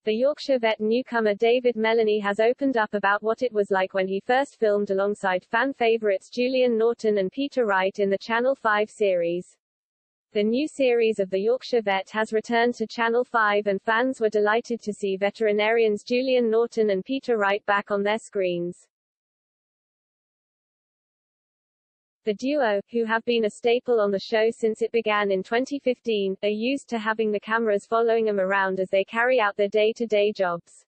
The Yorkshire Vet newcomer David Melanie has opened up about what it was like when he first filmed alongside fan favourites Julian Norton and Peter Wright in the Channel 5 series. The new series of the Yorkshire Vet has returned to Channel 5 and fans were delighted to see veterinarians Julian Norton and Peter Wright back on their screens. The duo, who have been a staple on the show since it began in 2015, are used to having the cameras following them around as they carry out their day-to-day jobs.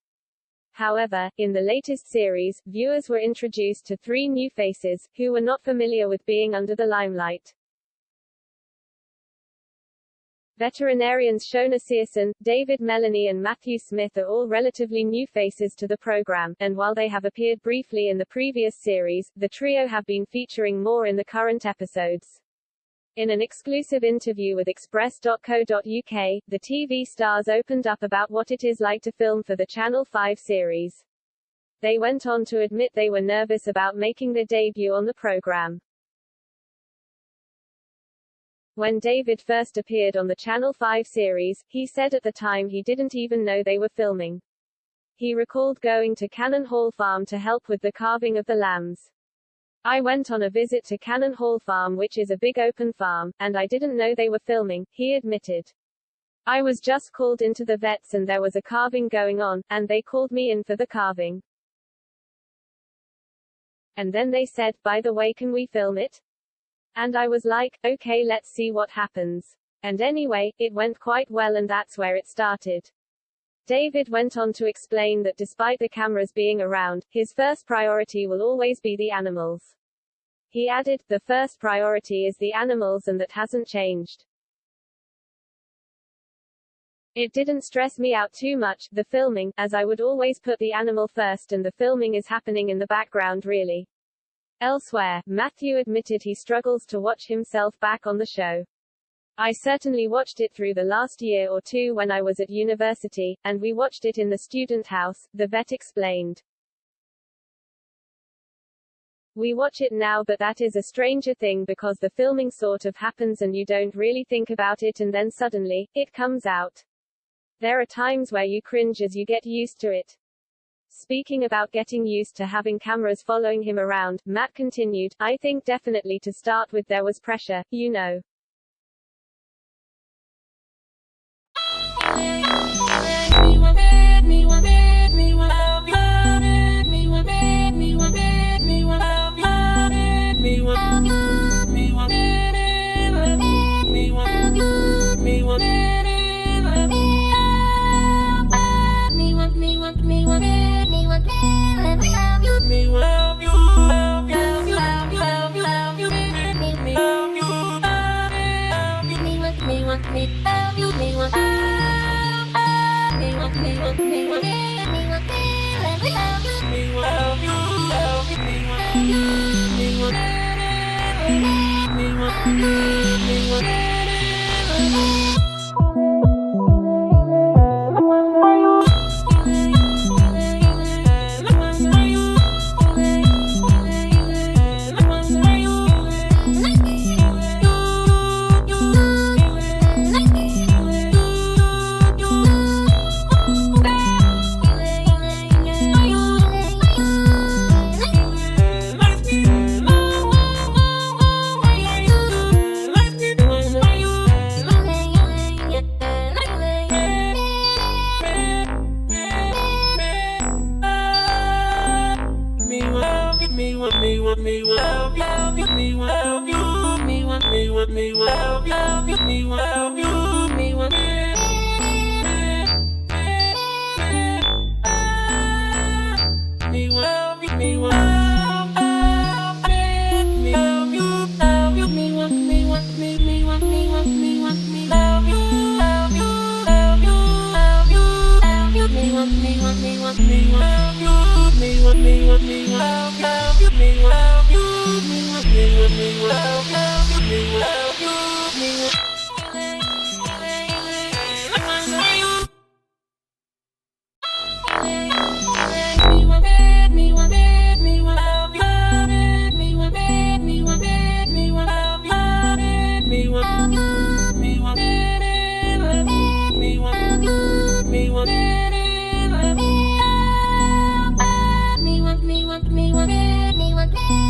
However, in the latest series, viewers were introduced to 3 new faces, who were not familiar with being under the limelight. Veterinarians Shona Searson, David Melanie and Matthew Smith are all relatively new faces to the program, and while they have appeared briefly in the previous series, the trio have been featuring more in the current episodes. In an exclusive interview with Express.co.uk, the TV stars opened up about what it is like to film for the Channel 5 series. They went on to admit they were nervous about making their debut on the program. When David first appeared on the Channel 5 series, he said at the time he didn't even know they were filming. He recalled going to Cannon Hall Farm to help with the carving of the lambs. I went on a visit to Cannon Hall Farm, which is a big open farm, and I didn't know they were filming, he admitted. I was just called into the vets and there was a carving going on, and they called me in for the carving. And then they said, by the way, can we film it? And I was like, okay, let's see what happens. And anyway, it went quite well and that's where it started. David went on to explain that despite the cameras being around, his first priority will always be the animals. He added, the first priority is the animals and that hasn't changed. It didn't stress me out too much, the filming, as I would always put the animal first and the filming is happening in the background really. Elsewhere, Matthew admitted he struggles to watch himself back on the show. I certainly watched it through the last year or two when I was at university, and we watched it in the student house, the vet explained. We watch it now, but that is a stranger thing because the filming sort of happens and you don't really think about it and then suddenly, it comes out. There are times where you cringe as you get used to it. Speaking about getting used to having cameras following him around, Matt continued, I think definitely to start with there was pressure, you know. want me, want me, want me.